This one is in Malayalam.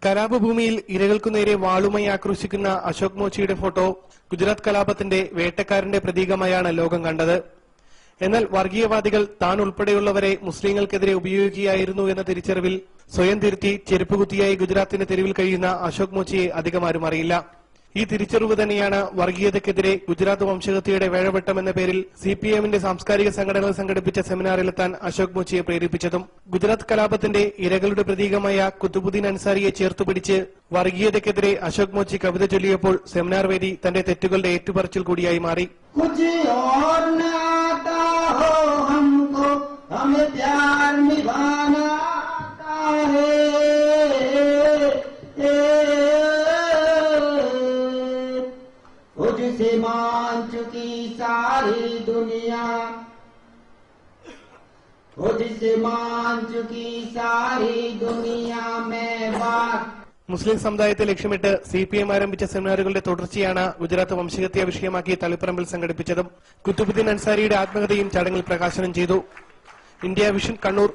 കലാപഭൂമിയിൽ ഇരകൾക്കു നേരെ വാളുമായി ആക്രോശിക്കുന്ന അശോക് മോച്ചിയുടെ ഫോട്ടോ ഗുജറാത്ത് കലാപത്തിന്റെ വേട്ടക്കാരന്റെ പ്രതീകമായാണ് ലോകം കണ്ടത്. എന്നാൽ വർഗീയവാദികൾ താൻ ഉൾപ്പെടെയുള്ളവരെ മുസ്ലിങ്ങൾക്കെതിരെ ഉപയോഗിക്കുകയായിരുന്നു എന്ന തിരിച്ചറിവിൽ സ്വയം തിരുത്തി ചെരുപ്പുകുത്തിയായി ഗുജറാത്തിന്റെ തെരുവിൽ കഴിയുന്ന അശോക് മോച്ചിയെ അധികമാരും അറിയില്ല. ഈ തിരിച്ചറിവ് തന്നെയാണ് വർഗീയതയ്ക്കെതിരെ ഗുജറാത്ത് വംശഹത്യയുടെ വേഴവട്ടം എന്ന പേരിൽ സിപിഎമ്മിന്റെ സാംസ്കാരിക സംഘടനകൾ സംഘടിപ്പിച്ച സെമിനാറിലെത്താൻ അശോക് മോച്ചിയെ പ്രേരിപ്പിച്ചതും. ഗുജറാത്ത് കലാപത്തിന്റെ ഇരകളുടെ പ്രതീകമായ കുത്തുബുദ്ദീൻ അൻസാരിയെ ചേർത്തുപിടിച്ച് വർഗീയതയ്ക്കെതിരെ അശോക് മോച്ചി കവിത ചൊല്ലിയപ്പോൾ സെമിനാർ വേദി തന്റെ തെറ്റുകളുടെ ഏറ്റുപറച്ചിൽ കൂടിയായി മാറി. से मान चुकी सारी दुनिया, खुद से मान चुकी सारी दुनिया में बात. മുസ്ലിം സമുദായത്തെ ലക്ഷ്യമിട്ട് സിപിഎം ആരംഭിച്ച സെമിനാറുകളുടെ തുടർച്ചയാണ് ഗുജറാത്ത് വംശഹത്യ വിഷയമാക്കി തളിപ്പറമ്പിൽ സംഘടിപ്പിച്ചതും. കുത്തുബുദ്ദീൻ അൻസാരിയുടെ ആത്മകഥയും ചടങ്ങിൽ പ്രകാശനം ചെയ്തു. India vision, Kannur.